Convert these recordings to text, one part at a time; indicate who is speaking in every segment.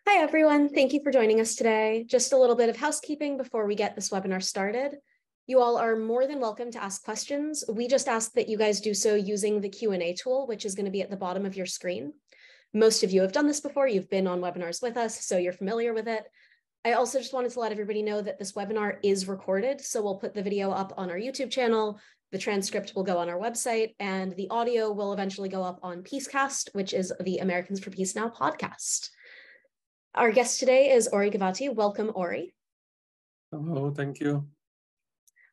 Speaker 1: Hi, everyone. Thank you for joining us today. Just a little bit of housekeeping before we get this webinar started. You all are more than welcome to ask questions. We just ask that you guys do so using the Q&A tool, which is going to be at the bottom of your screen. Most of you have done this before. You've been on webinars with us, so you're familiar with it. I also just wanted to let everybody know that this webinar is recorded, so we'll put the video up on our YouTube channel, the transcript will go on our website, and the audio will eventually go up on Peacecast, which is the Americans for Peace Now podcast. Our guest today is Ori Givati. Welcome, Ori.
Speaker 2: Hello, thank you.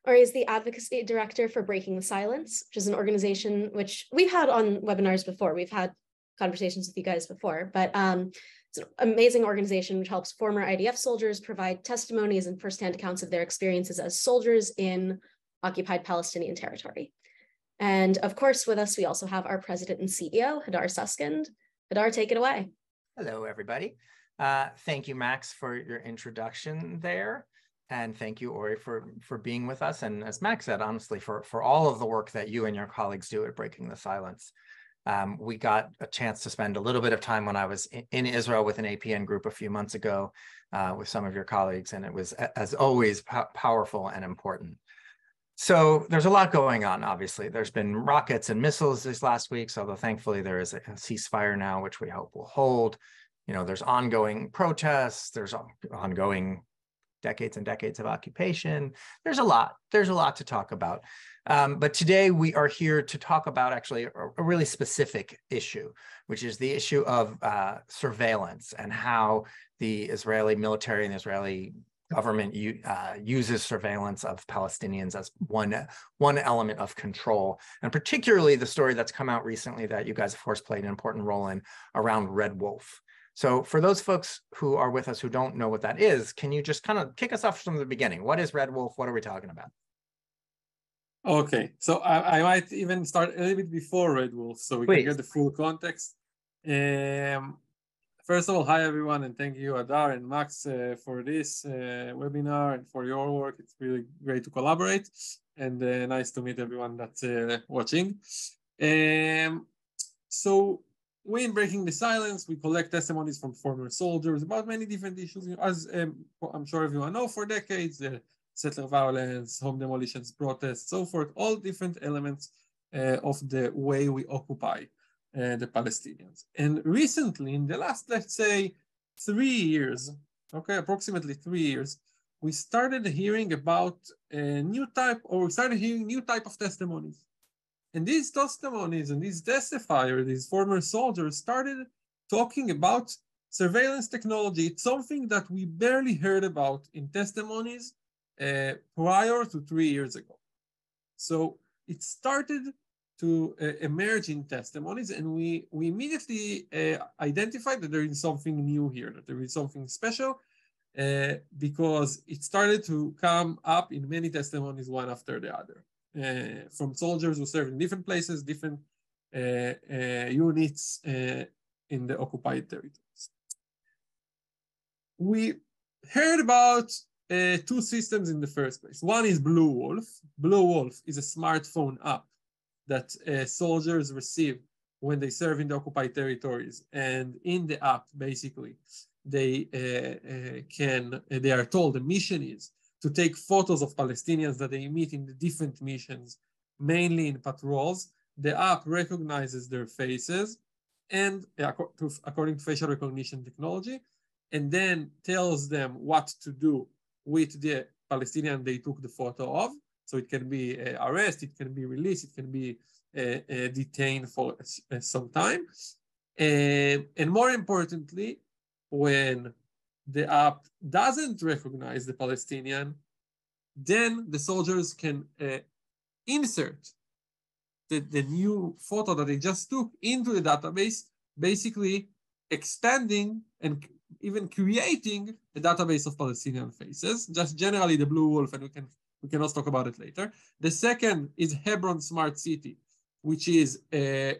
Speaker 1: Ori is the Advocacy Director for Breaking the Silence, which is an organization which we've had on webinars before. We've had conversations with you guys before, but it's an amazing organization which helps former IDF soldiers provide testimonies and firsthand accounts of their experiences as soldiers in occupied Palestinian territory. And of course, with us, we also have our president and CEO, Hadar Suskind. Hadar, take it away.
Speaker 3: Hello, everybody. Thank you, Max, for your introduction there. And thank you, Ori, for being with us. And as Max said, honestly, for all of the work that you and your colleagues do at Breaking the Silence. We got a chance to spend a little bit of time when I was in Israel with an APN group a few months ago with some of your colleagues. And it was, as always, powerful and important. So there's a lot going on, obviously. There's been rockets and missiles this last week, although thankfully there is a ceasefire now, which we hope will hold. You know, there's ongoing protests, there's ongoing decades and decades of occupation. There's a lot to talk about. But today we are here to talk about actually a really specific issue, which is the issue of surveillance and how the Israeli military and the Israeli government uses surveillance of Palestinians as one element of control, and particularly the story that's come out recently that you guys, of course, played an important role in around Red Wolf. So for those folks who are with us who don't know what that is, can you just kind of kick us off from the beginning? What is Red Wolf? What are we talking about?
Speaker 2: Okay, so I might even start a little bit before Red Wolf so we can get the full context. First of all, hi everyone, and thank you, Hadar and Max, for this webinar and for your work. It's really great to collaborate, and nice to meet everyone that's watching. So we in Breaking the Silence, we collect testimonies from former soldiers about many different issues. As I'm sure everyone knows, for decades, settler violence, home demolitions, protests, so forth, all different elements of the way we occupy the Palestinians. And recently, in the last, let's say, 3 years, okay, approximately 3 years, we started hearing about a new type, or we started hearing new type of testimonies. And these testimonies and these testifiers, these former soldiers, started talking about surveillance technology. It's something that we barely heard about in testimonies prior to 3 years ago. So it started to emerge in testimonies, and we immediately identified that there is something new here, that there is something special, because it started to come up in many testimonies one after the other. From soldiers who served in different places, different units in the occupied territories. We heard about two systems in the first place. One is Blue Wolf. Blue Wolf is a smartphone app that soldiers receive when they serve in the occupied territories. And in the app, basically, they are told the mission is to take photos of Palestinians that they meet in the different missions, mainly in patrols. The app recognizes their faces and according to facial recognition technology, and then tells them what to do with the Palestinian they took the photo of. So it can be arrest, it can be released, it can be detained for some time. And more importantly, when the app doesn't recognize the Palestinian, then the soldiers can insert the new photo that they just took into the database, basically expanding and even creating a database of Palestinian faces, just generally the Blue Wolf, and we can also talk about it later. The second is Hebron Smart City, which is a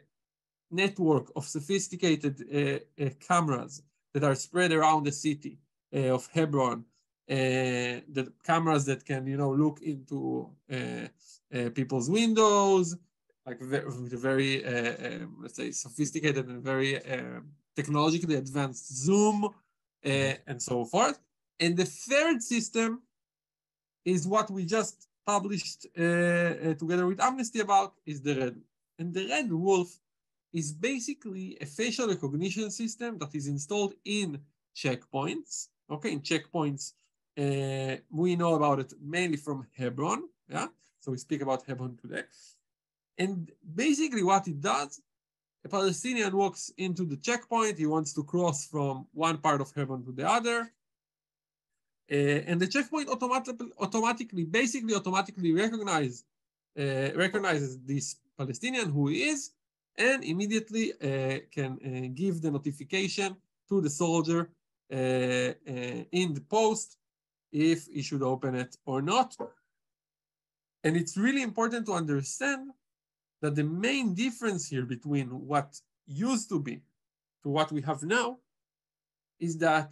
Speaker 2: network of sophisticated cameras that are spread around the city of Hebron, the cameras that can, look into people's windows, like with a very, let's say, sophisticated and very technologically advanced Zoom, and so forth. And the third system is what we just published together with Amnesty about, is the Red Wolf. And the Red Wolf is basically a facial recognition system that is installed in checkpoints. Okay, in checkpoints, we know about it mainly from Hebron. Yeah, so we speak about Hebron today. And basically what it does, a Palestinian walks into the checkpoint, he wants to cross from one part of Hebron to the other. And the checkpoint automatically recognizes this Palestinian, who he is, and immediately can give the notification to the soldier in the post if he should open it or not. And it's really important to understand that the main difference here between what used to be to what we have now is that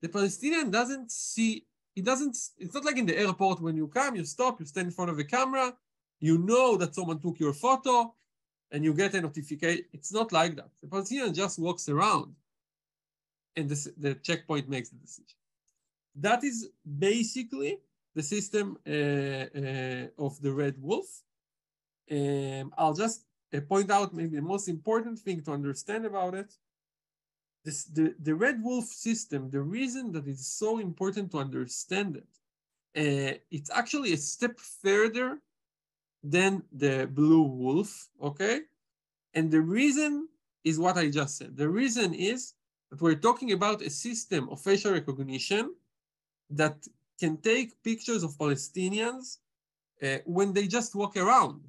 Speaker 2: the Palestinian doesn't see, it's not like in the airport when you come, you stop, you stand in front of the camera, you know that someone took your photo and you get a notification. It's not like that. The Palestinian just walks around and the checkpoint makes the decision. That is basically the system of the Red Wolf. I'll just point out maybe the most important thing to understand about it. The Red Wolf system, the reason that it's so important to understand it, it's actually a step further than the Blue Wolf, okay? And the reason is what I just said. The reason is that we're talking about a system of facial recognition that can take pictures of Palestinians when they just walk around.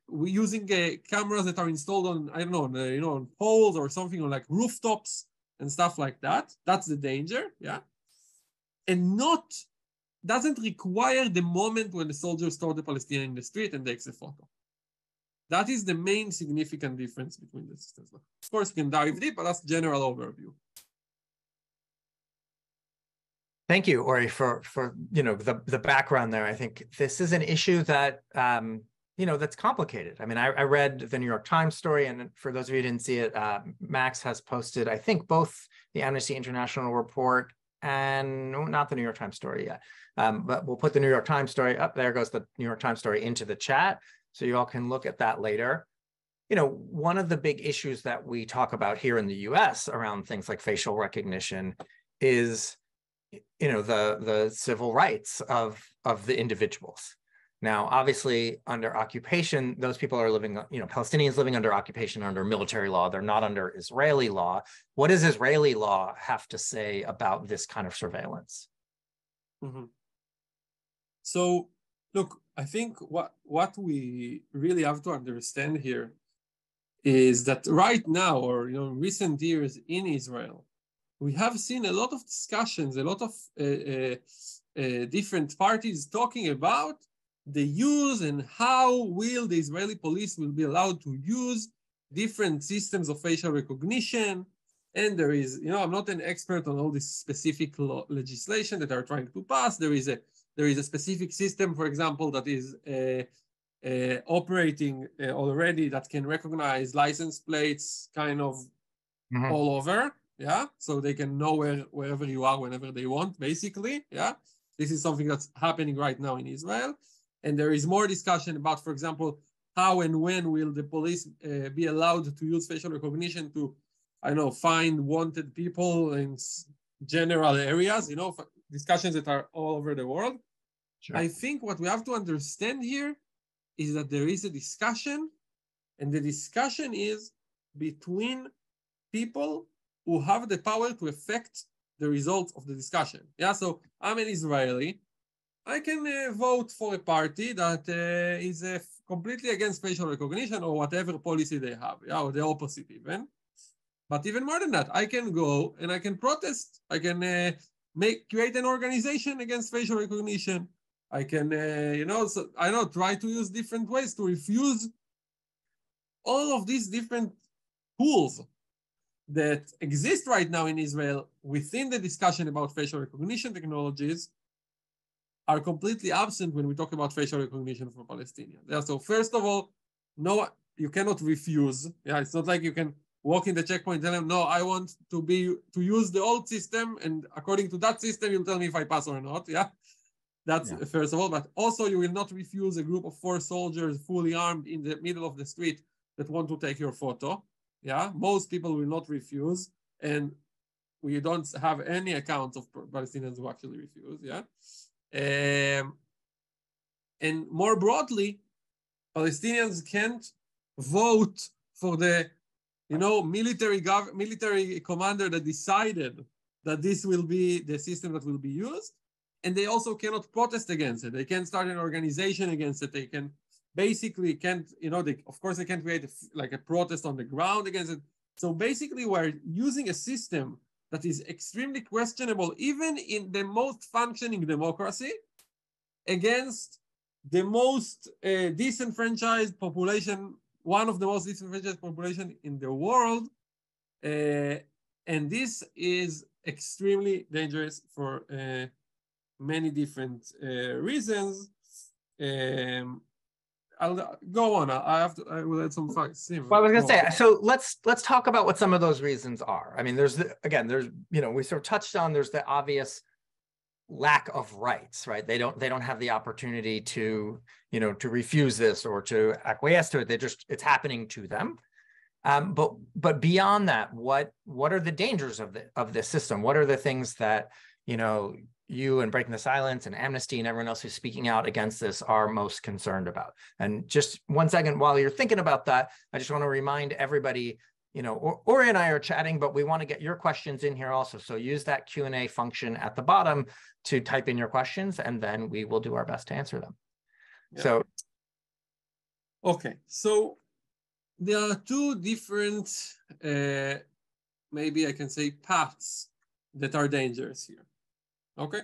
Speaker 2: We're using cameras that are installed on, I don't know, on poles or something, on like rooftops and stuff like that. That's the danger, yeah? And doesn't require the moment when the soldier stops the Palestinian in the street and takes a photo. That is the main significant difference between the systems. Of course, we can dive deep, but that's general overview.
Speaker 3: Thank you, Ori, for the background there. I think this is an issue that that's complicated. I mean, I read the New York Times story, and for those of you who didn't see it, Max has posted, I think, both the Amnesty International report and not the New York Times story yet, but we'll put the New York Times story up. There goes the New York Times story into the chat, so you all can look at that later. One of the big issues that we talk about here in the U.S. around things like facial recognition is, the civil rights of the individuals. Now, obviously, under occupation, those people are living, Palestinians living under occupation under military law. They're not under Israeli law. What does Israeli law have to say about this kind of surveillance?
Speaker 2: Mm-hmm. So, look, I think what we really have to understand here is that right now, or in recent years in Israel, we have seen a lot of discussions, a lot of different parties talking about the use and how will the Israeli police will be allowed to use different systems of facial recognition. And there is, I'm not an expert on all this specific legislation that are trying to pass. There is a specific system, for example, that is operating already that can recognize license plates kind of all over. Yeah, so they can know wherever you are, whenever they want, basically. Yeah, this is something that's happening right now in Israel. And there is more discussion about, for example, how and when will the police be allowed to use facial recognition to, find wanted people in general areas, discussions that are all over the world. Sure. I think what we have to understand here is that there is a discussion, and the discussion is between people who have the power to affect the results of the discussion. Yeah, so I'm an Israeli. I can vote for a party that is completely against facial recognition or whatever policy they have, or the opposite even. But even more than that, I can go and I can protest. I can create an organization against facial recognition. I can, try to use different ways to refuse all of these different tools that exist right now in Israel within the discussion about facial recognition technologies are completely absent when we talk about facial recognition for Palestinians. Yeah, so first of all, no, you cannot refuse. Yeah, it's not like you can walk in the checkpoint, tell them, no, I want to use the old system, and according to that system, you'll tell me if I pass or not. Yeah, that's first of all. But also, you will not refuse a group of 4 soldiers fully armed in the middle of the street that want to take your photo. Yeah, most people will not refuse, and we don't have any accounts of Palestinians who actually refuse. Yeah, and more broadly, Palestinians can't vote for the military commander that decided that this will be the system that will be used, and they also cannot protest against it. They can't start an organization against it. They can basically can't, of course they can't create a protest on the ground against it. So basically we're using a system that is extremely questionable, even in the most functioning democracy, against the most disenfranchised population, one of the most disenfranchised population in the world. And this is extremely dangerous for many different reasons. I'll go on. I will add some facts.
Speaker 3: Well, I was going to say, so let's talk about what some of those reasons are. I mean, there's we sort of touched on, there's the obvious lack of rights, right? They don't have the opportunity to, to refuse this or to acquiesce to it. It's happening to them. But beyond that, what are the dangers of this system? What are the things that, you and Breaking the Silence and Amnesty and everyone else who's speaking out against this are most concerned about? And just 1 second, while you're thinking about that, I just want to remind everybody, Ori and I are chatting, but we want to get your questions in here also. So use that Q&A function at the bottom to type in your questions, and then we will do our best to answer them. Yeah. So.
Speaker 2: Okay, so there are 2 different, maybe I can say, paths that are dangerous here. Okay,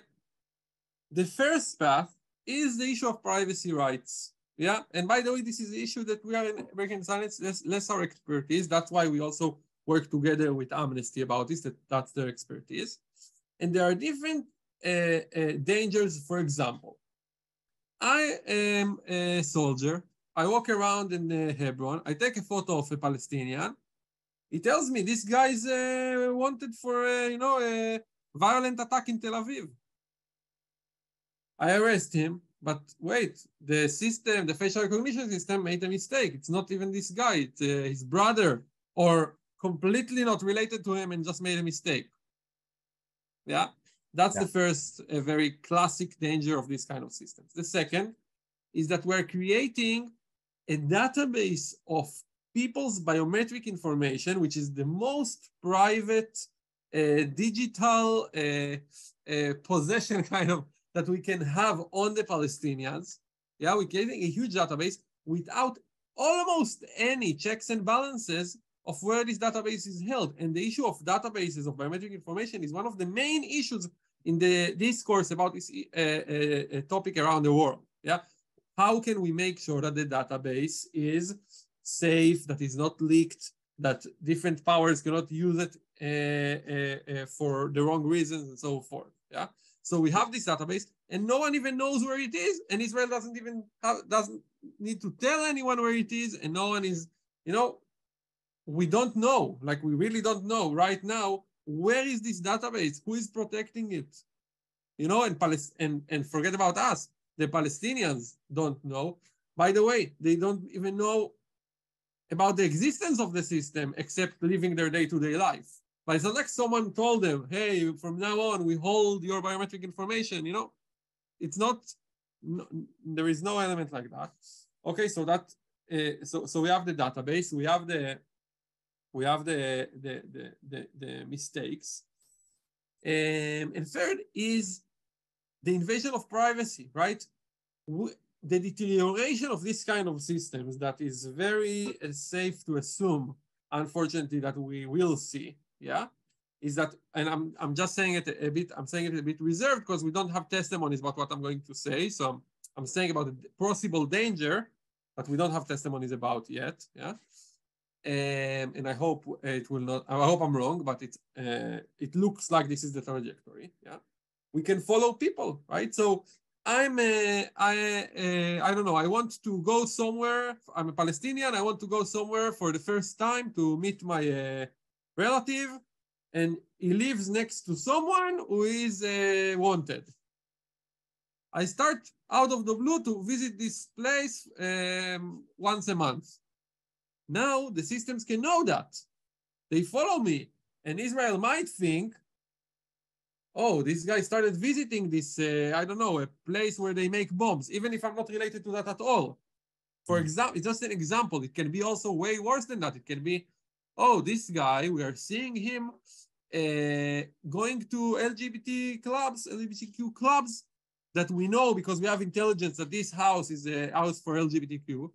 Speaker 2: the first path is the issue of privacy rights. Yeah, and by the way, this is the issue that we are in Breaking the Silence, less our expertise. That's why we also work together with Amnesty about this, that's their expertise. And there are different dangers. For example, I am a soldier. I walk around in Hebron. I take a photo of a Palestinian. He tells me this guy's wanted for, a violent attack in Tel Aviv. I arrest him, but wait, the system, the facial recognition system made a mistake. It's not even this guy, it's his brother, or completely not related to him and just made a mistake. Yeah, that's the first very classic danger of this kind of systems. The second is that we're creating a database of people's biometric information, which is the most private digital possession kind of that we can have on the Palestinians. Yeah, we're creating a huge database without almost any checks and balances of where this database is held. And the issue of databases of biometric information is one of the main issues in the discourse about this topic around the world. Yeah, how can we make sure that the database is safe, that is not leaked, that different powers cannot use it for the wrong reasons and so forth. Yeah. So we have this database, and no one even knows where it is, and Israel doesn't need to tell anyone where it is, and no one is, we don't know, like we really don't know right now, where is this database, who is protecting it, and forget about us, the Palestinians don't know. By the way, they don't even know about the existence of the system except living their day-to-day life. But it's not like someone told them, hey, from now on, we hold your biometric information, It's not, there is no element like that. Okay, so that, so we have the database, we have the mistakes. And third is the invasion of privacy, right? The deterioration of this kind of systems that is very safe to assume, unfortunately, that we will see. Yeah, is that, and I'm just saying it a bit, I'm saying it a bit reserved because we don't have testimonies about what I'm going to say. So I'm saying about the possible danger, but we don't have testimonies about yet. Yeah, and I hope it will not. I hope I'm wrong, but it looks like this is the trajectory. Yeah, we can follow people, right? So I don't know, I want to go somewhere. I'm a Palestinian. I want to go somewhere for the first time to meet my relative, and he lives next to someone who is wanted. I start out of the blue to visit this place once a month. Now the systems can know that. They follow me. And Israel might think, oh, this guy started visiting this, I don't know, a place where they make bombs, even if I'm not related to that at all. For example, it's just an example. It can be also way worse than that. It can be, oh, this guy, we are seeing him going to LGBTQ clubs that we know because we have intelligence that this house is a house for LGBTQ.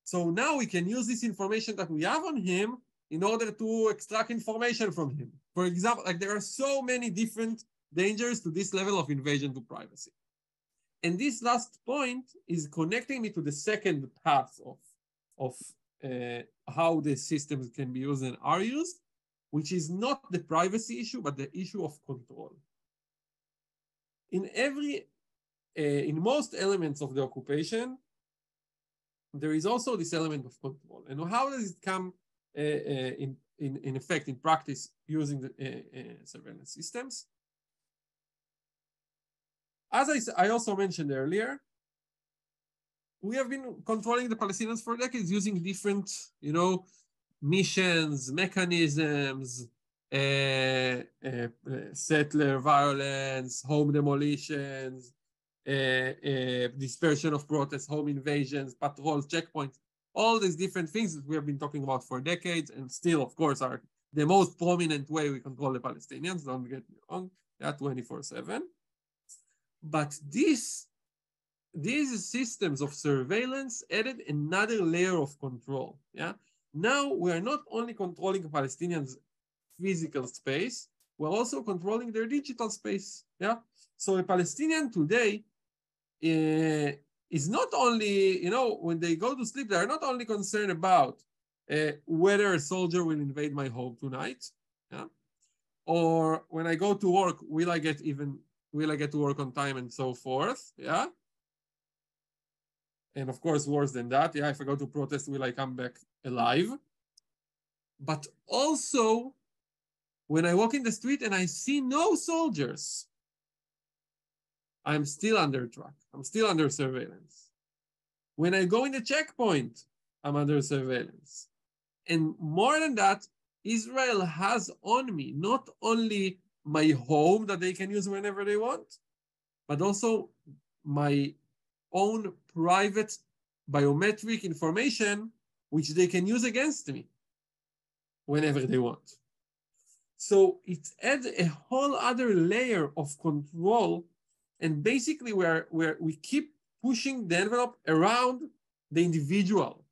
Speaker 2: So now we can use this information that we have on him in order to extract information from him. For example, like there are so many different dangers to this level of invasion to privacy. And this last point is connecting me to the second path of how the systems can be used and are used, which is not the privacy issue, but the issue of control. In most elements of the occupation, there is also this element of control. And how does it come in effect, in practice, using the surveillance systems? As I also mentioned earlier, we have been controlling the Palestinians for decades using different, missions, mechanisms, settler violence, home demolitions, dispersion of protests, home invasions, patrols, checkpoints, all these different things that we have been talking about for decades, and still, of course, are the most prominent way we control the Palestinians, don't get me wrong, they're 24/7. But these systems of surveillance added another layer of control. Yeah. Now we are not only controlling Palestinians' physical space, we're also controlling their digital space. Yeah. So a Palestinian today is not only, when they go to sleep, they are not only concerned about whether a soldier will invade my home tonight, yeah, or when I go to work, will I get to work on time and so forth, yeah. And of course, worse than that, yeah, if I go to protest, will I come back alive? But also, when I walk in the street and I see no soldiers, I'm still under track. I'm still under surveillance. When I go in the checkpoint, I'm under surveillance. And more than that, Israel has on me not only my home that they can use whenever they want, but also my own private biometric information, which they can use against me whenever they want. So it adds a whole other layer of control. And basically, we keep pushing the envelope around the individual.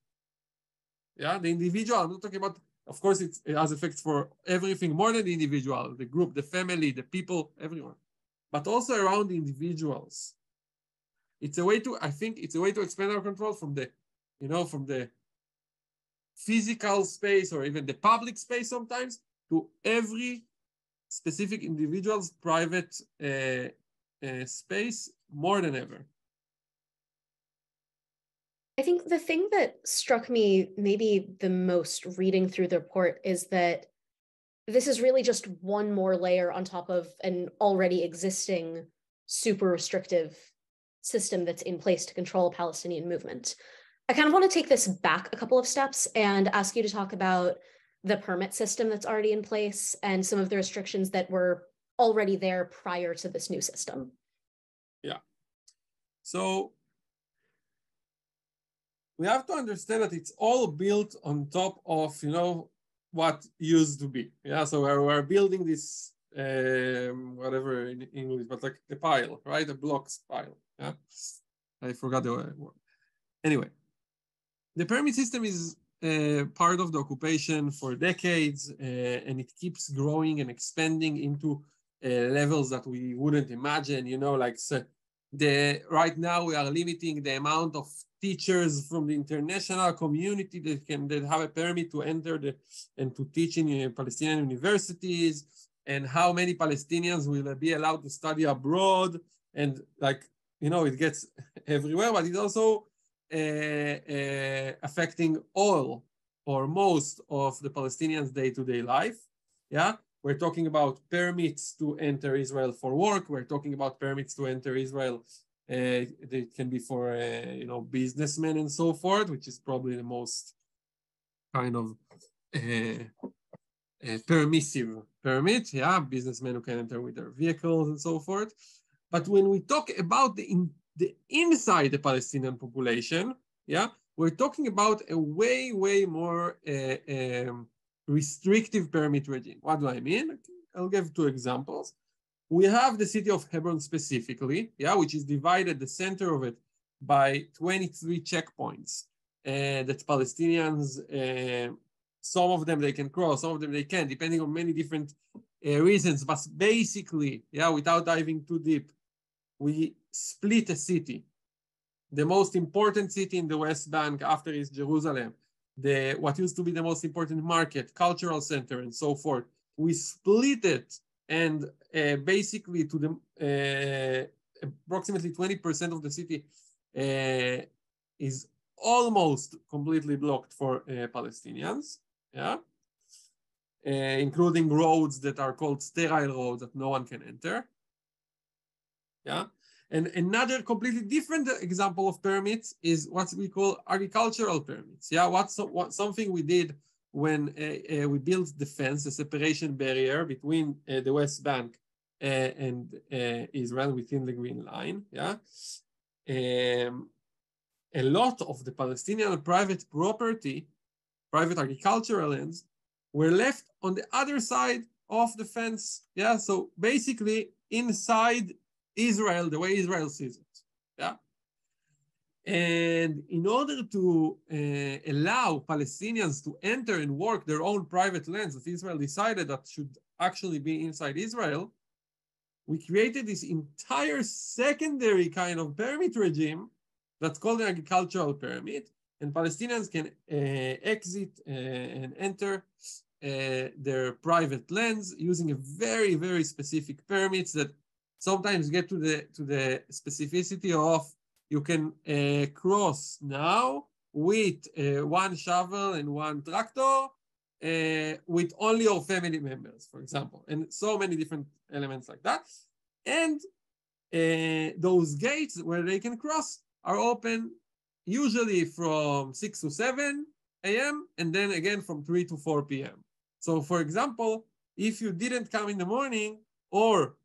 Speaker 2: Yeah, the individual, I'm not talking about, of course, it has effects for everything more than the individual, the group, the family, the people, everyone, but also around the individuals. I think it's a way to expand our control from the physical space or even the public space sometimes to every specific individual's private space more than ever.
Speaker 1: I think the thing that struck me maybe the most reading through the report is that this is really just one more layer on top of an already existing super restrictive system that's in place to control a Palestinian movement. I kind of want to take this back a couple of steps and ask you to talk about the permit system that's already in place and some of the restrictions that were already there prior to this new system.
Speaker 2: Yeah. So we have to understand that it's all built on top of, what used to be. Yeah. So we're building this, whatever in English, but like a pile, right? A blocks pile. Yeah. I forgot the word. Anyway, the permit system is part of the occupation for decades, and it keeps growing and expanding into levels that we wouldn't imagine, right now we are limiting the amount of teachers from the international community that have a permit to enter and to teach in Palestinian universities, and how many Palestinians will be allowed to study abroad. And it gets everywhere, but it's also affecting all or most of the Palestinians' day-to-day life. Yeah, we're talking about permits to enter Israel for work. We're talking about permits to enter Israel. They can be for businessmen and so forth, which is probably the most kind of permissive permit. Yeah, businessmen who can enter with their vehicles and so forth. But when we talk about the inside the Palestinian population, yeah, we're talking about a way more restrictive permit regime. What do I mean? I'll give 2 examples. We have the city of Hebron specifically, yeah, which is divided, the center of it, by 23 checkpoints that Palestinians, some of them they can cross, some of them they can't, depending on many different reasons. But basically, yeah, without diving too deep, we split a city. The most important city in the West Bank after is Jerusalem, what used to be the most important market, cultural center, and so forth. We split it, and basically to the approximately 20% of the city is almost completely blocked for Palestinians, yeah, including roads that are called sterile roads that no one can enter, yeah. And another completely different example of permits is what we call agricultural permits. Yeah, something we did when we built the fence, the separation barrier between the West Bank and Israel within the Green Line. Yeah, a lot of the Palestinian private property, private agricultural lands, were left on the other side of the fence. Yeah, so basically inside Israel, the way Israel sees it, yeah? And in order to allow Palestinians to enter and work their own private lands that Israel decided that should actually be inside Israel, we created this entire secondary kind of permit regime that's called an agricultural permit, and Palestinians can exit and enter their private lands using a very specific permits that sometimes get to the specificity of you can cross now with 1 shovel and 1 tractor with only your family members, for example, and so many different elements like that. And those gates where they can cross are open usually from 6 to 7 a.m. and then again from 3 to 4 p.m. So for example, if you didn't come in the morning, or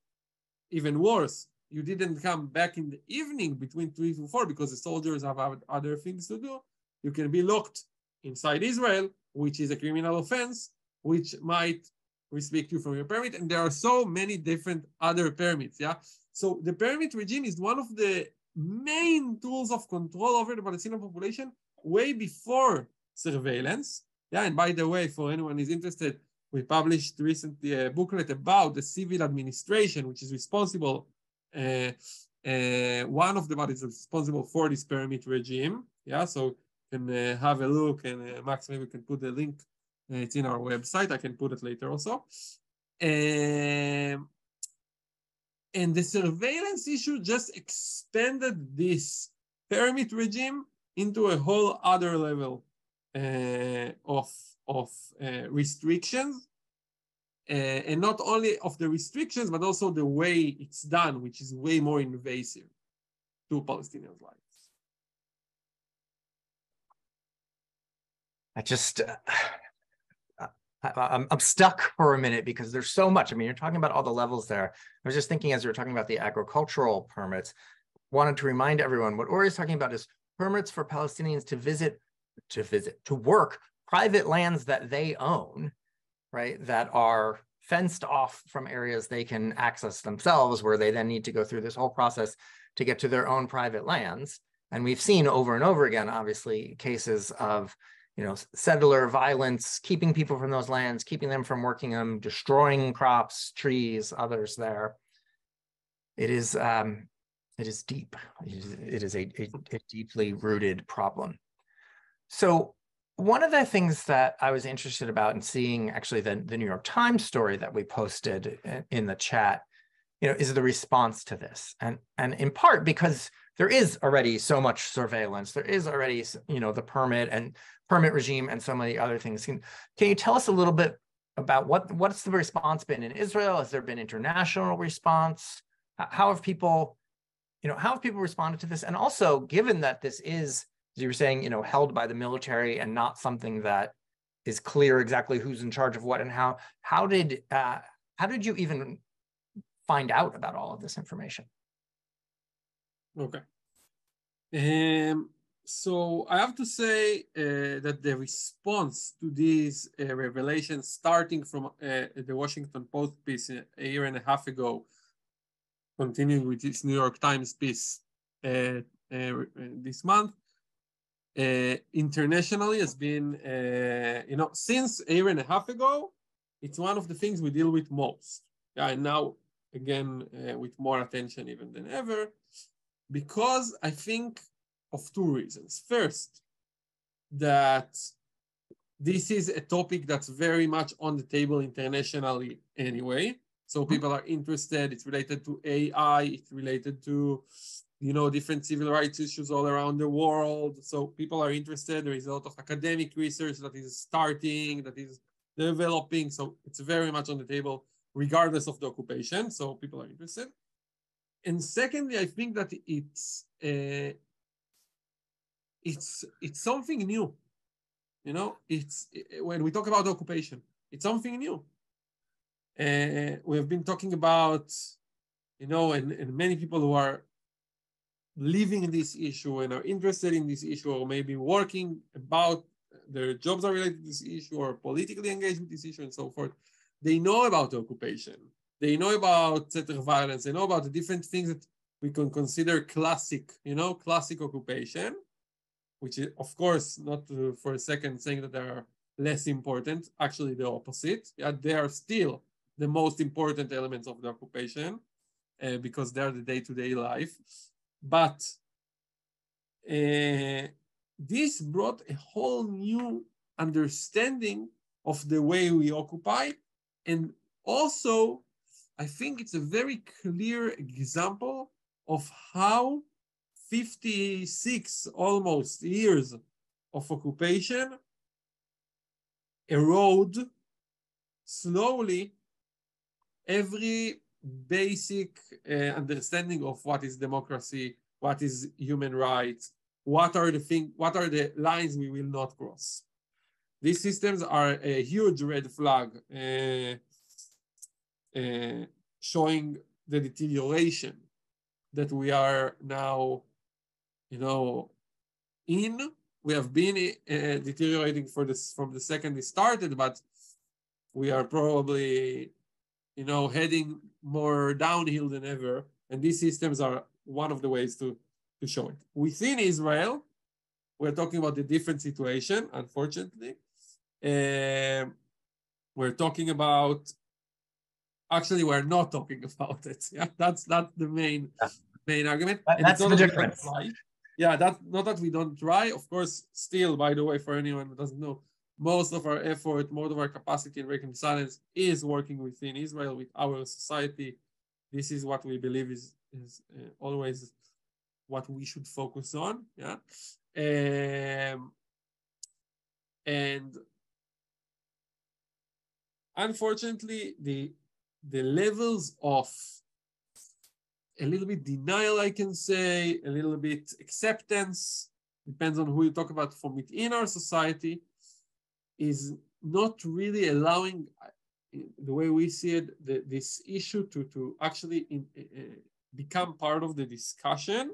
Speaker 2: even worse, you didn't come back in the evening between 3 to 4 because the soldiers have other things to do, you can be locked inside Israel, which is a criminal offense, which might restrict you from your permit. And there are so many different other permits, yeah? So the permit regime is one of the main tools of control over the Palestinian population way before surveillance. Yeah, and by the way, for anyone who is interested, we published recently a booklet about the civil administration, which is responsible, one of the bodies responsible for this permit regime. Yeah, so you can have a look, and Max, maybe we can put the link. It's in our website. I can put it later also. And the surveillance issue just expanded this permit regime into a whole other level of restrictions, and not only of the restrictions, but also the way it's done, which is way more invasive to Palestinians' lives.
Speaker 3: I'm stuck for a minute because there's so much. I mean, you're talking about all the levels there. I was just thinking as you were talking about the agricultural permits, wanted to remind everyone what Ori is talking about is permits for Palestinians to work private lands that they own, right? That are fenced off from areas they can access themselves, where they then need to go through this whole process to get to their own private lands. And we've seen over and over again, obviously, cases of settler violence, keeping people from those lands, keeping them from working them, destroying crops, trees, others there. It is deep. It is a deeply rooted problem. So one of the things that I was interested about in seeing actually the New York Times story that we posted in the chat is the response to this? And in part because there is already so much surveillance, there is already, the permit regime and so many other things. Can you tell us a little bit about what's the response been in Israel? Has there been international response? How have people responded to this? And also, given that this is, as you were saying, held by the military and not something that is clear exactly who's in charge of what and how did you even find out about all of this information?
Speaker 2: Okay. So I have to say that the response to these revelations, starting from the Washington Post piece a year and a half ago, continuing with this New York Times piece this month, internationally has been, since a year and a half ago, it's one of the things we deal with most. Yeah, and now, again, with more attention even than ever, because I think of two reasons. First, that this is a topic that's very much on the table internationally anyway. So people are interested. It's related to AI. It's related to, different civil rights issues all around the world. So people are interested. There is a lot of academic research that is starting, that is developing. So it's very much on the table, regardless of the occupation. So people are interested. And secondly, I think that it's something new. It's when we talk about the occupation, it's something new. We have been talking about, and many people who are living in this issue and are interested in this issue, or maybe working about their jobs are related to this issue, or politically engaged with this issue and so forth. They know about the occupation. They know about settler violence. They know about the different things that we can consider classic, classic occupation, which is, of course, not for a second saying that they are less important. Actually, the opposite. Yeah, they are still the most important elements of the occupation because they are the day-to-day life. But this brought a whole new understanding of the way we occupy. And also, I think it's a very clear example of how 56 almost years of occupation erode slowly every basic understanding of what is democracy, what is human rights, what are the lines we will not cross. These systems are a huge red flag showing the deterioration that we are now, in. We have been deteriorating from the second it started, but we are probably, heading more downhill than ever. And these systems are one of the ways to show it. Within Israel, we're talking about a different situation, unfortunately. We're talking about, actually, we're not talking about it. Yeah, that's the main argument.
Speaker 3: That's the difference.
Speaker 2: Yeah, that's not that we don't try. Of course, still, by the way, for anyone who doesn't know, most of our effort, most of our capacity in breaking silence is working within Israel, with our society. This is what we believe is always what we should focus on. Yeah, and unfortunately, the levels of a little bit denial, I can say, a little bit acceptance, depends on who you talk about, from within our society, is not really allowing, the way we see it, this issue to actually become part of the discussion.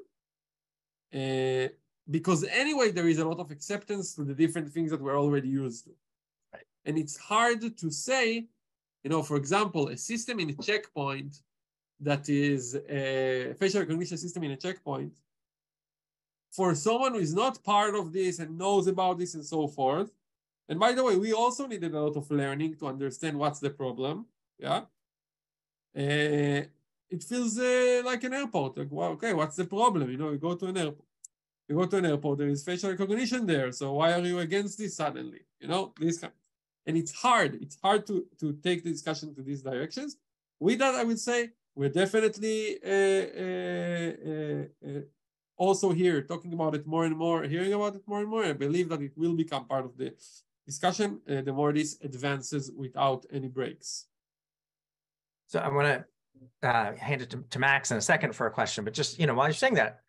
Speaker 2: Because anyway, there is a lot of acceptance to the different things that we're already used to. Right. And it's hard to say, for example, a system in a checkpoint that is a facial recognition system in a checkpoint, for someone who is not part of this and knows about this and so forth. And by the way, we also needed a lot of learning to understand what's the problem. Yeah. It feels like an airport. Like, well, okay, what's the problem? You go to an airport. You go to an airport, there is facial recognition there. So why are you against this suddenly? This kind. And it's hard. It's hard to take the discussion to these directions. With that, I would say we're definitely also here talking about it more and more, hearing about it more and more. I believe that it will become part of the discussion the more this advances without any breaks.
Speaker 3: So I want to hand it to Max in a second for a question, but just, while you're saying that,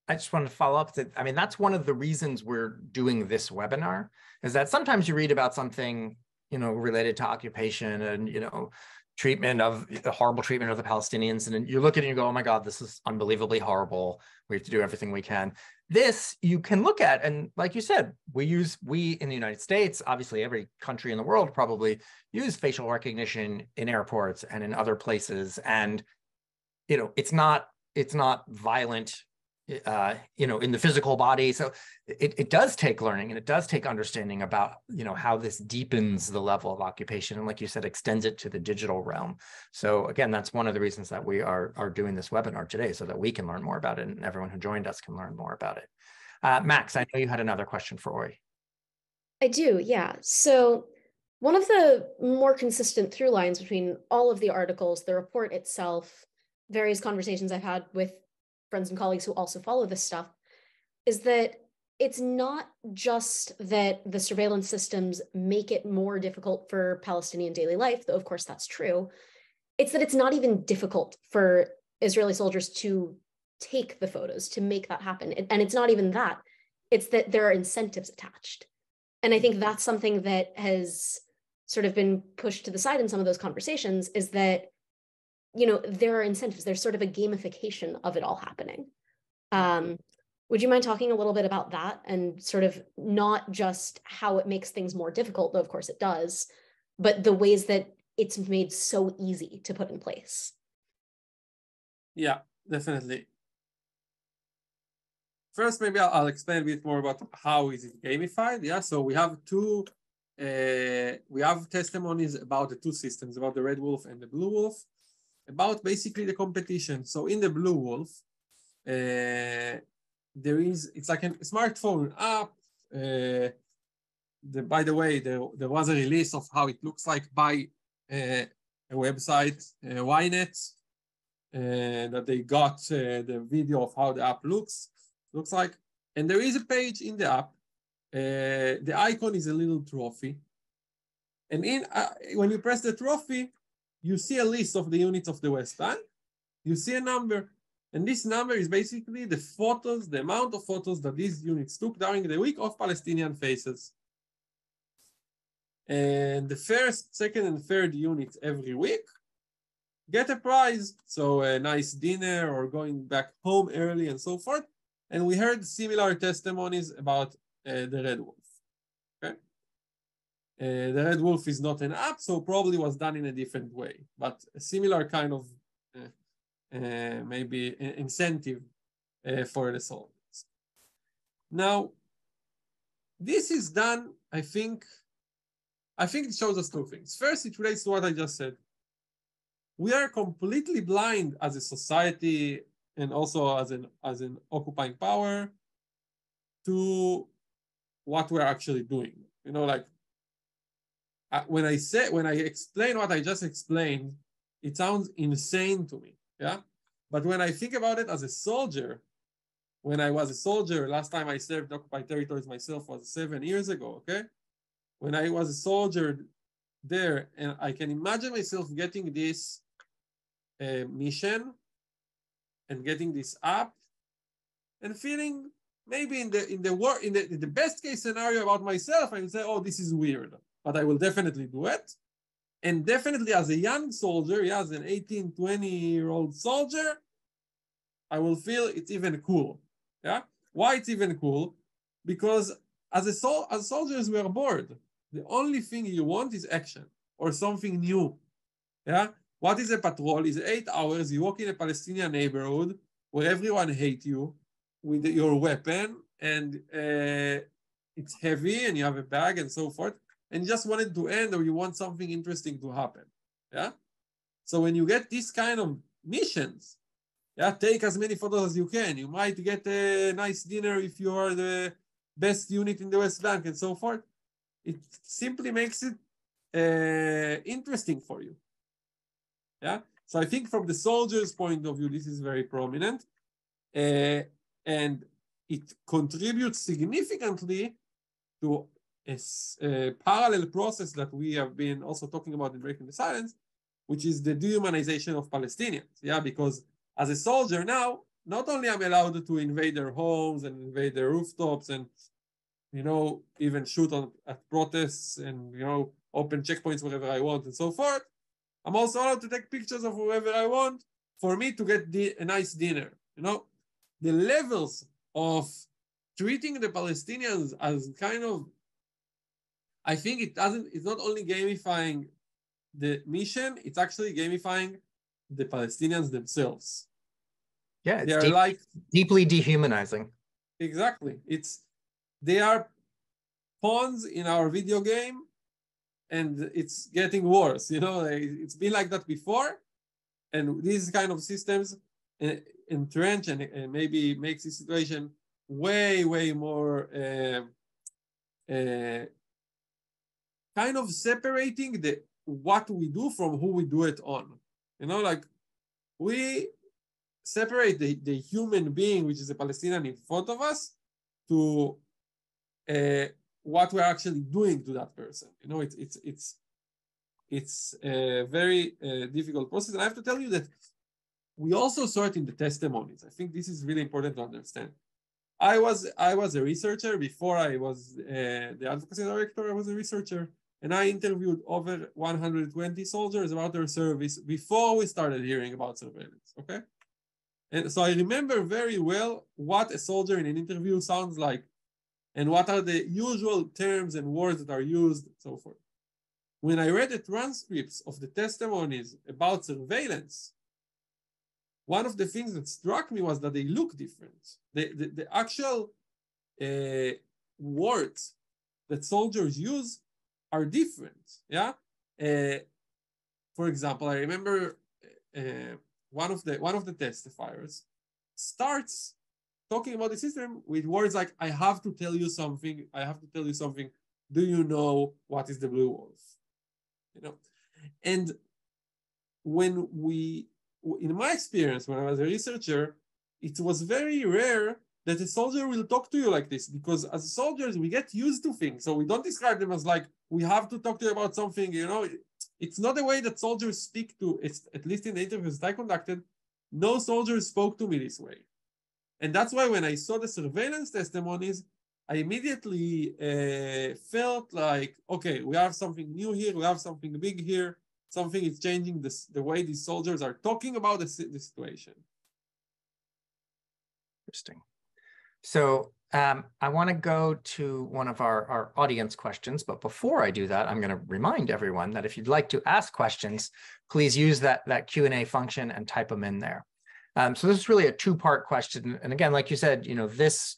Speaker 3: I just want to follow up that, I mean, that's one of the reasons we're doing this webinar, is that sometimes you read about something, related to occupation and, the horrible treatment of the Palestinians. And you look at it and you go, oh my God, this is unbelievably horrible. We have to do everything we can. This you can look at, and like you said, we in the United States, obviously every country in the world probably use facial recognition in airports and in other places. And, it's not violent, in the physical body. So it does take learning, and it does take understanding about, how this deepens the level of occupation. And like you said, extends it to the digital realm. So again, that's one of the reasons that we are doing this webinar today, so that we can learn more about it and everyone who joined us can learn more about it. Max, I know you had another question for Ori.
Speaker 1: I do, yeah. So one of the more consistent through lines between all of the articles, the report itself, various conversations I've had with friends and colleagues who also follow this stuff, is that it's not just that the surveillance systems make it more difficult for Palestinian daily life, though of course that's true. It's that it's not even difficult for Israeli soldiers to take the photos, to make that happen. And it's not even that, it's that there are incentives attached. And I think that's something that has sort of been pushed to the side in some of those conversations, is that there are incentives. There's sort of a gamification of it all happening. Would you mind talking a little bit about that, and sort of not just how it makes things more difficult, though of course it does, but the ways that it's made so easy to put in place?
Speaker 2: Yeah, definitely. First, maybe I'll explain a bit more about how is it gamified. Yeah, so we have we have testimonies about the two systems, about the Red Wolf and the Blue Wolf, about basically the competition. So in the Blue Wolf, it's like a smartphone app. By the way, there was a release of how it looks like by a website, Ynet, that they got the video of how the app looks like. And there is a page in the app. The icon is a little trophy. And when you press the trophy, you see a list of the units of the West Bank. You see a number. And this number is basically the photos, the amount of photos that these units took during the week of Palestinian faces. And the first, second, and third units every week get a prize. So a nice dinner or going back home early and so forth. And we heard similar testimonies about the Red Wolf. Okay. The Red Wolf is not an app, so probably was done in a different way, but a similar kind of maybe incentive for the soldiers. Now, this is done, I think it shows us two things. First, it relates to what I just said. We are completely blind as a society and also as an occupying power to what we're actually doing. When I explain what I just explained, it sounds insane to me, yeah? But when I think about it as a soldier, when I was a soldier, last time I served occupied territories myself was 7 years ago, okay? When I was a soldier there, and I can imagine myself getting this mission and getting this app and feeling maybe in the best case scenario about myself, I would say, oh, this is weird. But I will definitely do it. And definitely as a young soldier, yeah, as an 18, 20-year-old soldier, I will feel it's even cool. Yeah? Why it's even cool? Because as soldiers, we are bored. The only thing you want is action or something new. Yeah? What is a patrol? It's 8 hours. You walk in a Palestinian neighborhood where everyone hates you with your weapon, and it's heavy and you have a bag and so forth. And you just want it to end, or you want something interesting to happen, yeah? So when you get these kind of missions, yeah, take as many photos as you can. You might get a nice dinner if you are the best unit in the West Bank and so forth. It simply makes it interesting for you, yeah? So I think from the soldiers' point of view, this is very prominent. And it contributes significantly to a parallel process that we have been also talking about in Breaking the Silence, which is the dehumanization of Palestinians. Yeah, because as a soldier now, not only am I allowed to invade their homes and invade their rooftops and, even shoot at protests and, open checkpoints wherever I want and so forth, I'm also allowed to take pictures of whoever I want for me to get a nice dinner. The levels of treating the Palestinians as kind of, I think it's not only gamifying the mission, it's actually gamifying the Palestinians themselves.
Speaker 3: Yeah, it's deeply dehumanizing.
Speaker 2: Exactly. They are pawns in our video game, and it's getting worse. It's been like that before, and these kind of systems entrench and maybe makes the situation way, way more kind of separating what we do from who we do it on. We separate the human being, which is a Palestinian in front of us, to what we're actually doing to that person. It's a very difficult process. And I have to tell you that we also saw it in the testimonies. I think this is really important to understand. I was a researcher before I was the advocacy director. I was a researcher, and I interviewed over 120 soldiers about their service before we started hearing about surveillance. Okay, and so I remember very well what a soldier in an interview sounds like, and what are the usual terms and words that are used, and so forth. When I read the transcripts of the testimonies about surveillance, one of the things that struck me was that they look different. The actual words that soldiers use are different. Yeah. For example, I remember one of the testifiers starts talking about the system with words like, "I have to tell you something. I have to tell you something. Do you know what is the blue wolf?" And in my experience, when I was a researcher, it was very rare that a soldier will talk to you like this, because as soldiers, we get used to things. So we don't describe them as like, we have to talk to you about something, It's not the way that soldiers speak to, at least in the interviews that I conducted, no soldiers spoke to me this way. And that's why when I saw the surveillance testimonies, I immediately felt like, okay, we have something new here, we have something big here, something is changing the way these soldiers are talking about the situation.
Speaker 3: Interesting. So I want to go to one of our audience questions, but before I do that, I'm going to remind everyone that if you'd like to ask questions, please use that Q&A function and type them in there. So this is really a two-part question. And again, like you said, this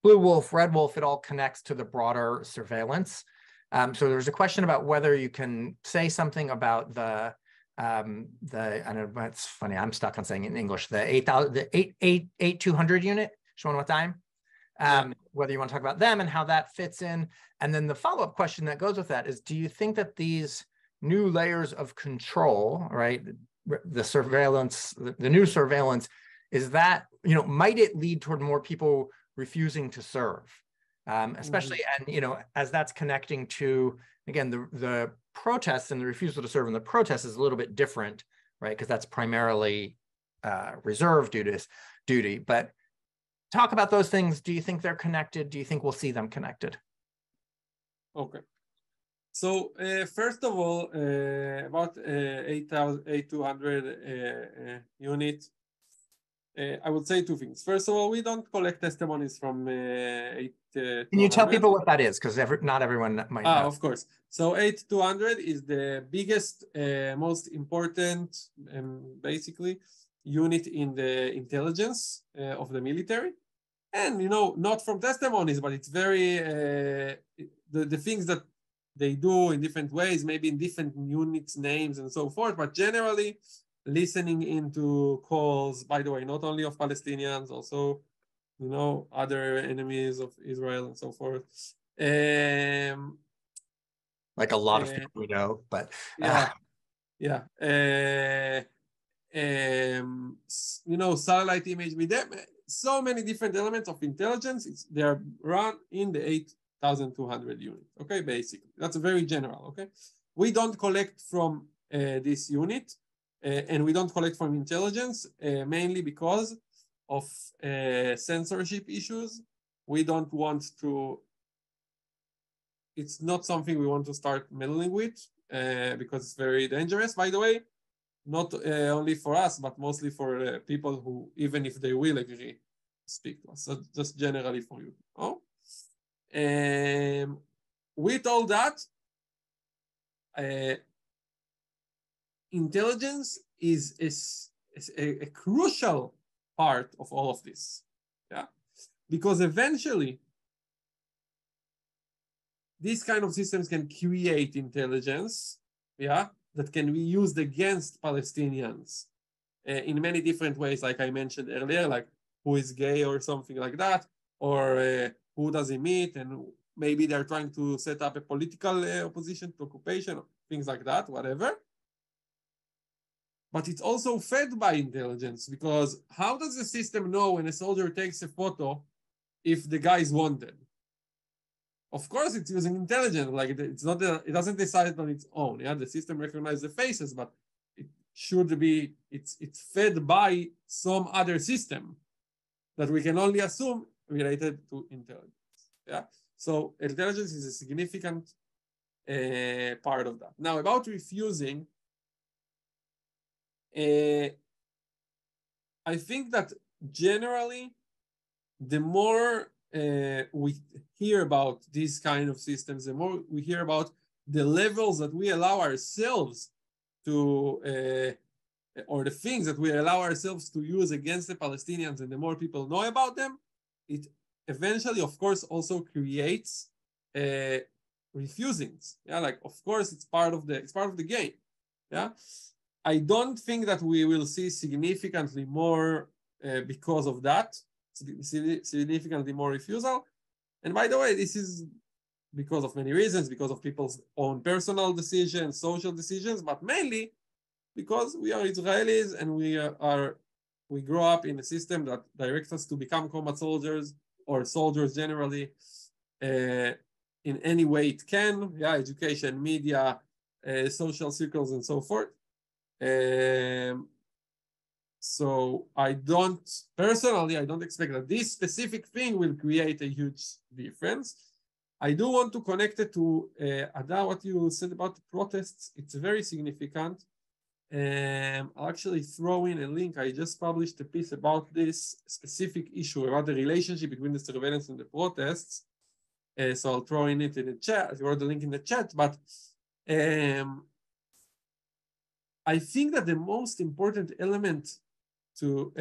Speaker 3: blue wolf, red wolf, it all connects to the broader surveillance. So there's a question about whether you can say something about I don't know, it's funny, I'm stuck on saying it in English, the 8200 unit, show one more time. Whether you want to talk about them and how that fits in. And then the follow-up question that goes with that is, do you think that these new layers of control, right, the surveillance, the new surveillance, is that, might it lead toward more people refusing to serve? Especially, and as that's connecting to, again, the protests and the refusal to serve, and the protest is a little bit different, right? Because that's primarily reserve duty. But talk about those things. Do you think they're connected? Do you think we'll see them connected?
Speaker 2: Okay. So first of all, about 8200 units. I would say two things. First of all, we don't collect testimonies from 8200.
Speaker 3: Can you tell people what that is? Because not everyone might know.
Speaker 2: Of course. So 8200 is the biggest, most important, basically, unit in the intelligence of the military. And, not from testimonies, but it's very, the things that they do in different ways, maybe in different units, names, and so forth. But generally, listening into calls, by the way, not only of Palestinians, also, other enemies of Israel and so forth.
Speaker 3: Like a lot of people we know, but
Speaker 2: yeah. satellite image with them. So many different elements of intelligence. They are run in the 8,200 unit. Okay, basically. That's very general. Okay. We don't collect from this unit, and we don't collect from intelligence, mainly because of censorship issues. We don't want to, it's not something we want to start meddling with because it's very dangerous, by the way, not only for us, but mostly for people who, even if they will agree, speak to us. So just generally for you. Oh? With all that, intelligence is a crucial part of all of this, yeah, because eventually these kind of systems can create intelligence, yeah, that can be used against Palestinians in many different ways, like I mentioned earlier, like who is gay or something like that, or who does he meet, and maybe they're trying to set up a political opposition to occupation, things like that, whatever. But it's also fed by intelligence, because how does the system know when a soldier takes a photo if the guy is wanted? Of course, it's using intelligence. Like it's not, it doesn't decide on its own. Yeah, the system recognizes the faces, but it should be, it's fed by some other system that we can only assume related to intelligence. Yeah, so intelligence is a significant part of that. Now, about refusing. I think that generally, the more we hear about these kind of systems, the more we hear about the levels that we allow ourselves to, or the things that we allow ourselves to use against the Palestinians, and the more people know about them, it eventually, of course, also creates refusings. Yeah, like of course it's part of the game. Yeah. I don't think that we will see significantly more because of that, significantly more refusal. And by the way, this is because of many reasons, because of people's own personal decisions, social decisions, but mainly because we are Israelis and we grow up in a system that directs us to become combat soldiers or soldiers generally in any way it can, yeah, education, media, social circles, and so forth. So I don't expect that this specific thing will create a huge difference. I do want to connect it to Ada, what you said about the protests. It's very significant. I'll actually throw in a link. I just published a piece about this specific issue, about the relationship between the surveillance and the protests. So I'll throw in it in the chat. I wrote the link in the chat, but I think that the most important element to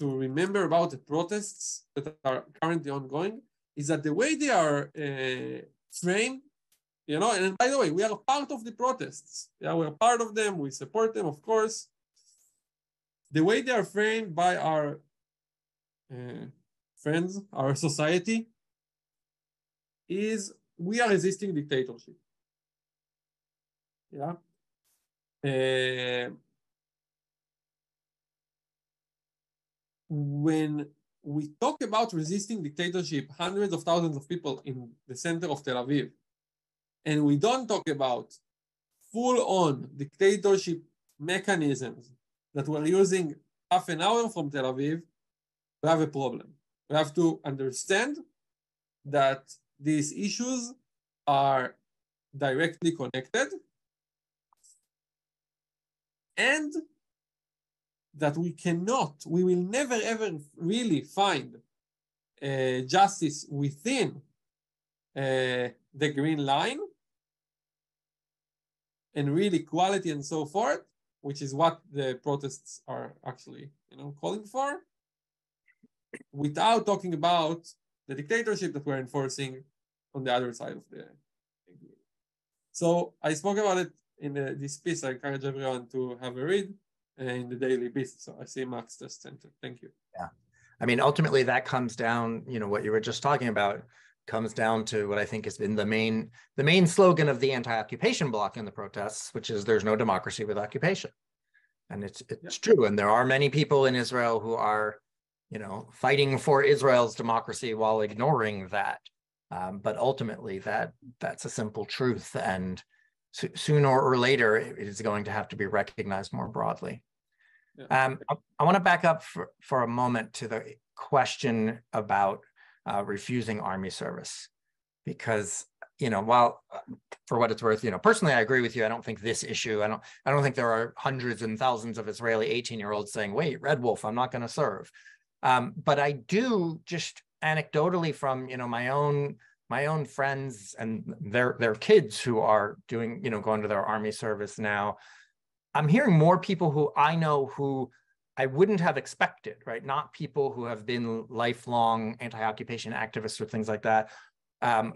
Speaker 2: remember about the protests that are currently ongoing is that the way they are framed, you know, and by the way, we are part of the protests. Yeah, we're part of them. We support them, of course. The way they are framed by our friends, our society, is we are resisting dictatorship. Yeah. When we talk about resisting dictatorship, hundreds of thousands of people in the center of Tel Aviv, and we don't talk about full-on dictatorship mechanisms that we're using half an hour from Tel Aviv, we have a problem. We have to understand that these issues are directly connected, and that we will never ever really find justice within the green line and real equality and so forth, which is what the protests are actually, you know, calling for, without talking about the dictatorship that we're enforcing on the other side of the agreement. So I spoke about it in this piece. I encourage everyone to have a read in the Daily Beast. So I see Max just sent it. Thank you.
Speaker 3: Yeah. I mean, ultimately that comes down, you know, what you were just talking about, comes down to what I think has been the main slogan of the anti-occupation bloc in the protests, which is there's no democracy with occupation. And it's true. And there are many people in Israel who are, fighting for Israel's democracy while ignoring that. But ultimately, that's a simple truth. And sooner or later, it is going to have to be recognized more broadly. Yeah. I want to back up for a moment to the question about refusing army service, because while for what it's worth, personally I agree with you. I don't think this issue. I don't think there are hundreds and thousands of Israeli 18-year-olds saying, "Wait, Red Wolf, I'm not going to serve." But I do, just anecdotally from my own friends and their kids who are doing going to their army service now. I'm hearing more people who I know who I wouldn't have expected, right? Not people who have been lifelong anti-occupation activists or things like that, and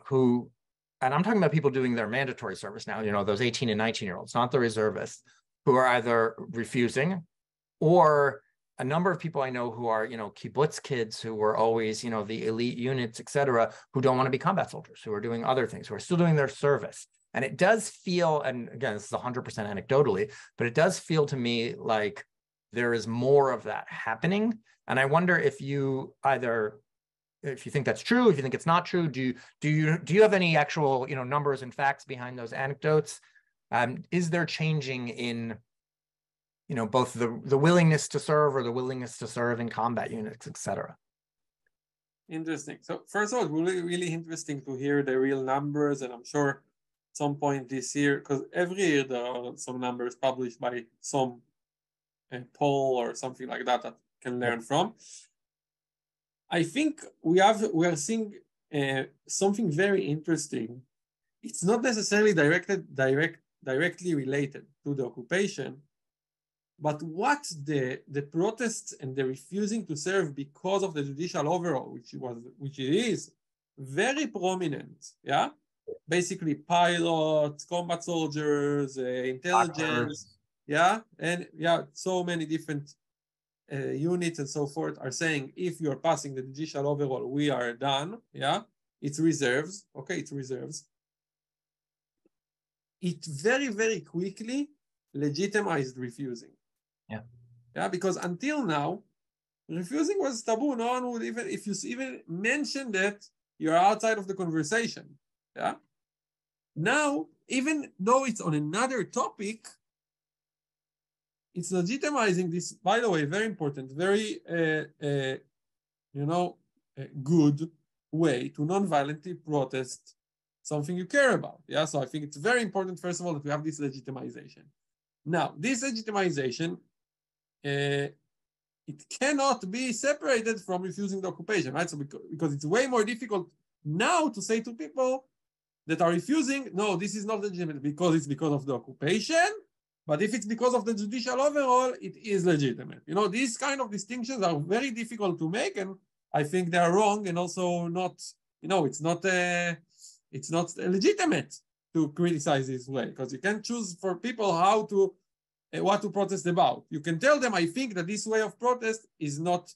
Speaker 3: I'm talking about people doing their mandatory service now, those 18 and 19-year-olds, not the reservists, who are either refusing, or a number of people I know who are, kibbutz kids who were always, the elite units, et cetera, who don't want to be combat soldiers, who are doing other things, who are still doing their service. And it does feel, and again, this is 100% anecdotally, but it does feel to me like there is more of that happening. And I wonder if you think that's true, if you think it's not true, do you have any actual, numbers and facts behind those anecdotes? Is there changing in, both the willingness to serve or the willingness to serve in combat units, et cetera?
Speaker 2: Interesting. So first of all, really, really interesting to hear the real numbers, and I'm sure some point this year, because every year there are some numbers published by some poll or something like that can learn from. I think we are seeing something very interesting. It's not necessarily directly related to the occupation, but what the protests and the refusing to serve because of the judicial overhaul, which it is very prominent, yeah. Basically, pilots, combat soldiers, intelligence, so many different units and so forth are saying, if you're passing the judicial overhaul, we are done. Yeah, it's reserves. Okay, it's reserves. It very, very quickly legitimized refusing. Yeah, because until now, refusing was taboo. No one would even, if you even mention that, you're outside of the conversation. Yeah. Now, even though it's on another topic, it's legitimizing this, by the way, very important, very, good way to non-violently protest something you care about. Yeah, so I think it's very important, first of all, that we have this legitimization. Now, this legitimization, it cannot be separated from refusing the occupation, right? So because it's way more difficult now to say to people that are refusing, no, this is not legitimate because it's because of the occupation. But if it's because of the judicial overhaul, it is legitimate. These kind of distinctions are very difficult to make, and I think they are wrong, and also not, it's not legitimate to criticize this way, because you can choose for people what to protest about. You can tell them, I think that this way of protest is not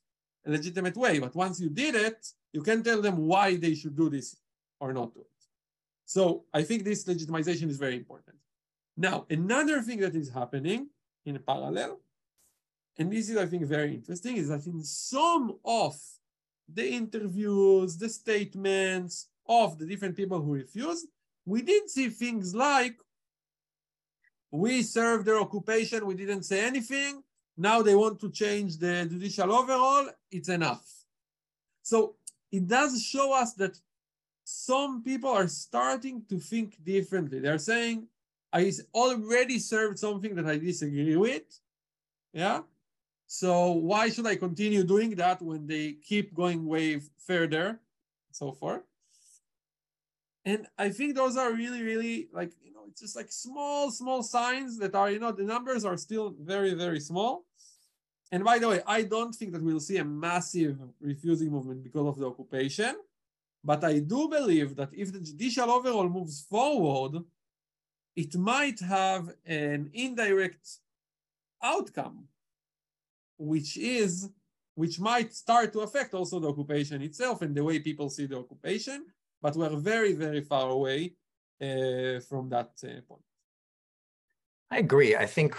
Speaker 2: a legitimate way, but once you did it, you can tell them why they should do this or not do it. So I think this legitimization is very important. Now, another thing that is happening in parallel, and this is, I think, very interesting, is that in some of the interviews, the statements of the different people who refused, we did see things like, we served their occupation, we didn't say anything, now they want to change the judicial overhaul, it's enough. So it does show us that some people are starting to think differently. They're saying, I already served something that I disagree with. Yeah. So why should I continue doing that when they keep going way further, and so forth? And I think those are really, really it's just like small signs that are, the numbers are still very, very small. And by the way, I don't think that we'll see a massive refusing movement because of the occupation. But I do believe that if the judicial overhaul moves forward, it might have an indirect outcome, which might start to affect also the occupation itself and the way people see the occupation. but we're very, very far away from that point.
Speaker 3: I agree. I think,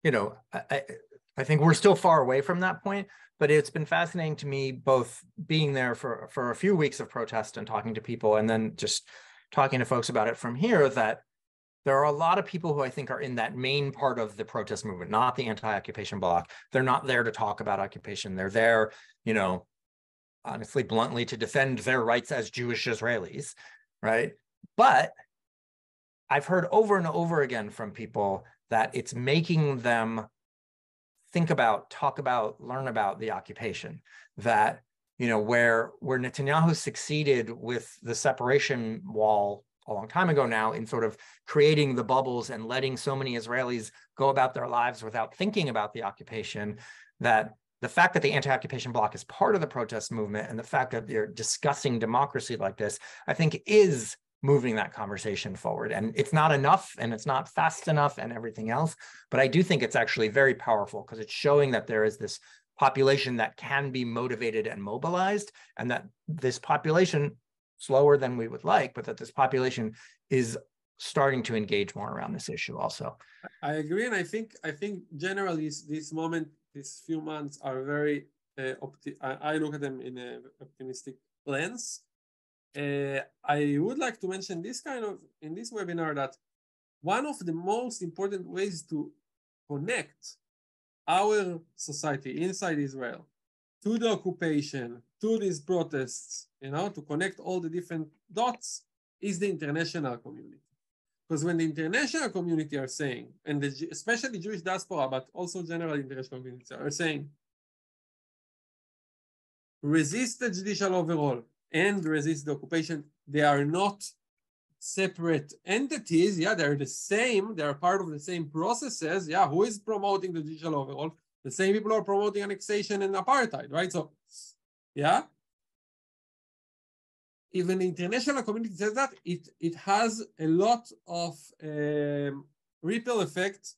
Speaker 3: I think we're still far away from that point, but it's been fascinating to me both being there for a few weeks of protest and talking to people, and then just talking to folks about it from here, that there are a lot of people who I think are in that main part of the protest movement, not the anti-occupation bloc. They're not there to talk about occupation. They're there, honestly, bluntly, to defend their rights as Jewish Israelis, right? But I've heard over and over again from people that it's making them think about, talk about, learn about the occupation. That, where Netanyahu succeeded with the separation wall a long time ago now in sort of creating the bubbles and letting so many Israelis go about their lives without thinking about the occupation, that the fact that the anti-occupation bloc is part of the protest movement and the fact that they're discussing democracy like this, I think is moving that conversation forward. And it's not enough and it's not fast enough and everything else, but I do think it's actually very powerful because it's showing that there is this population that can be motivated and mobilized, and that this population, slower than we would like, but that this population is starting to engage more around this issue also.
Speaker 2: I agree, and I think generally this moment, these few months are very, I look at them in an optimistic lens. I would like to mention in this webinar, that one of the most important ways to connect our society inside Israel to the occupation, to these protests, to connect all the different dots, is the international community. Because when the international community are saying, and especially Jewish diaspora, but also general international communities are saying, resist the judicial overhaul and resist the occupation, they are not separate entities. Yeah, they're the same. They're part of the same processes. Yeah, who is promoting the judicial overhaul? The same people are promoting annexation and apartheid, right? So, yeah. Even the international community says that it has a lot of ripple effect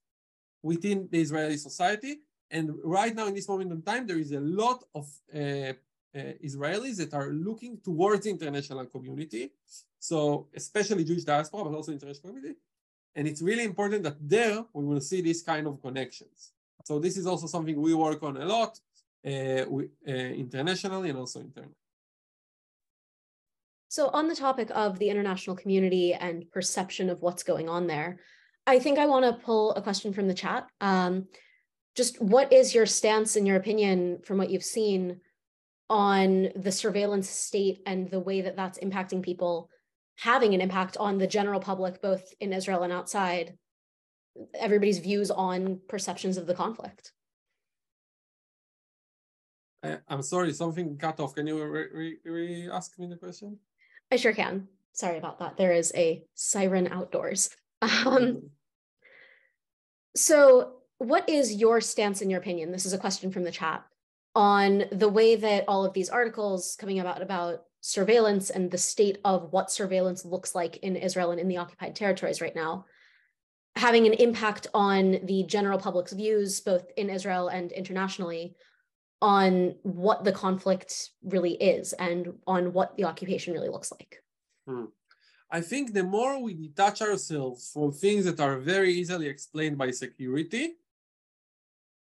Speaker 2: within the Israeli society. And right now, in this moment in time, there is a lot of Israelis that are looking towards the international community. So especially Jewish diaspora, but also international community. And it's really important that there we will see this kind of connections. So this is also something we work on a lot internationally and also internally.
Speaker 1: So on the topic of the international community and perception of what's going on there, I think I want to pull a question from the chat. Just what is your stance and your opinion from what you've seen on the surveillance state and the way that that's impacting people, having an impact on the general public, both in Israel and outside, everybody's views on perceptions of the conflict?
Speaker 2: I'm sorry, something cut off. Can you re-ask me the question?
Speaker 1: I sure can. Sorry about that. There is a siren outdoors. So what is your stance and your opinion? This is a question from the chat on the way that all of these articles coming about surveillance and the state of what surveillance looks like in Israel and in the occupied territories right now, having an impact on the general public's views, both in Israel and internationally, on what the conflict really is and on what the occupation really looks like.
Speaker 2: I think the more we detach ourselves from things that are very easily explained by security,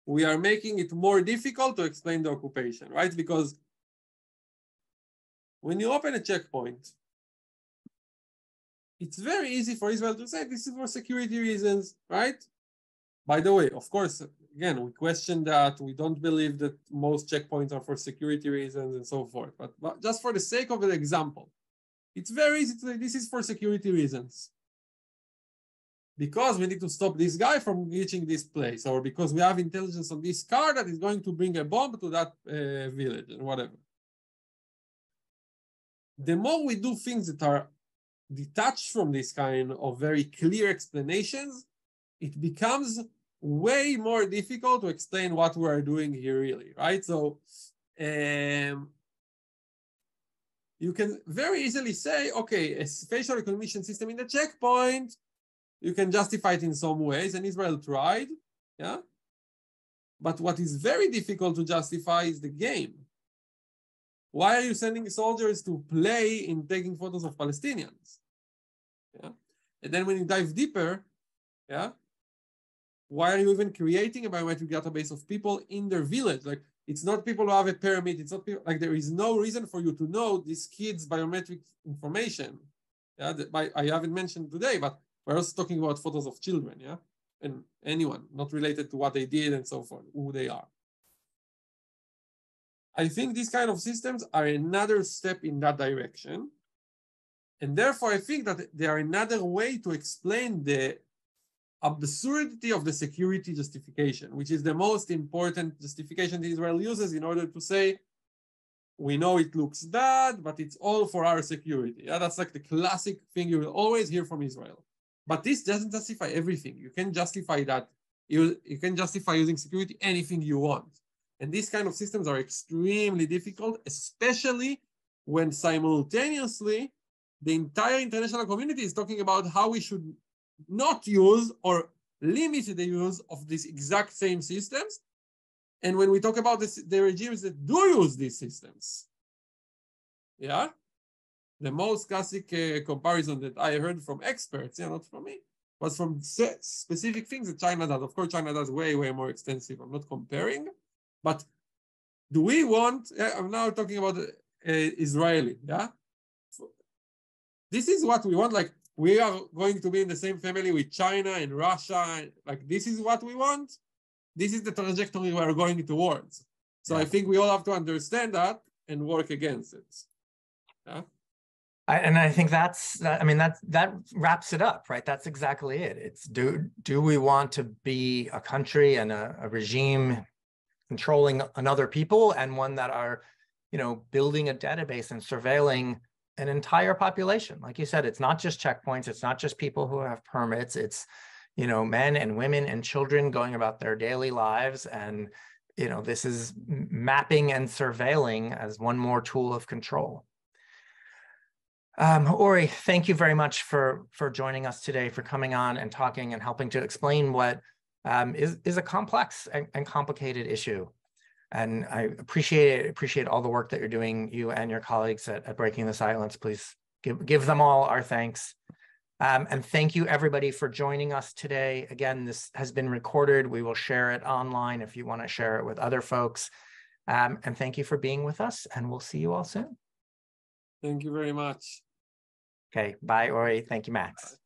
Speaker 2: we are making it more difficult to explain the occupation, right? Because when you open a checkpoint, it's very easy for Israel to say this is for security reasons, right? By the way, of course, again, we question that. We don't believe that most checkpoints are for security reasons and so forth. But just for the sake of an example, it's very easy to say this is for security reasons. Because we need to stop this guy from reaching this place, or because we have intelligence on this car that is going to bring a bomb to that village and whatever. The more we do things that are detached from this kind of very clear explanations, it becomes way more difficult to explain what we are doing here really, right? So you can very easily say, okay, a facial recognition system in the checkpoint, you can justify it in some ways, and Israel tried, yeah? But what is very difficult to justify is the game. Why are you sending soldiers to play in taking photos of Palestinians? Yeah. And then when you dive deeper, yeah, why are you even creating a biometric database of people in their village? Like, it's not people who have a permit. It's not people, like, there is no reason for you to know this kid's biometric information. Yeah, that I haven't mentioned today, but we're also talking about photos of children, yeah? And anyone not related to what they did and so forth, who they are. I think these kind of systems are another step in that direction. And therefore, I think that they are another way to explain the absurdity of the security justification, which is the most important justification that Israel uses in order to say, we know it looks bad, but it's all for our security. Yeah, that's like the classic thing you will always hear from Israel. But this doesn't justify everything. You can justify that. You can justify using security anything you want. And these kind of systems are extremely difficult, especially when simultaneously the entire international community is talking about how we should not use or limit the use of these exact same systems. And when we talk about this, the regimes that do use these systems, yeah, the most classic comparison that I heard from experts, yeah, not from me, was from specific things that China does. Of course, China does way, way more extensive. I'm not comparing, but do we want, I'm now talking about Israeli, yeah? This is what we want, like, we are going to be in the same family with China and Russia, like, this is what we want. This is the trajectory we're going towards. So yeah. I think we all have to understand that and work against it. Yeah.
Speaker 3: And I think that wraps it up, right? That's exactly it. It's do we want to be a country and a regime controlling another people, and one that are, building a database and surveilling an entire population? Like you said, it's not just checkpoints. It's not just people who have permits. It's, men and women and children going about their daily lives. And, this is mapping and surveilling as one more tool of control. Ori, thank you very much for joining us today, for coming on and talking and helping to explain what is a complex and complicated issue. And I appreciate all the work that you're doing, you and your colleagues at Breaking the Silence. Please give them all our thanks. And thank you, everybody, for joining us today. Again, this has been recorded. We will share it online if you want to share it with other folks. And thank you for being with us, and we'll see you all soon.
Speaker 2: Thank you very much.
Speaker 3: Okay, bye, Ori. Thank you, Max.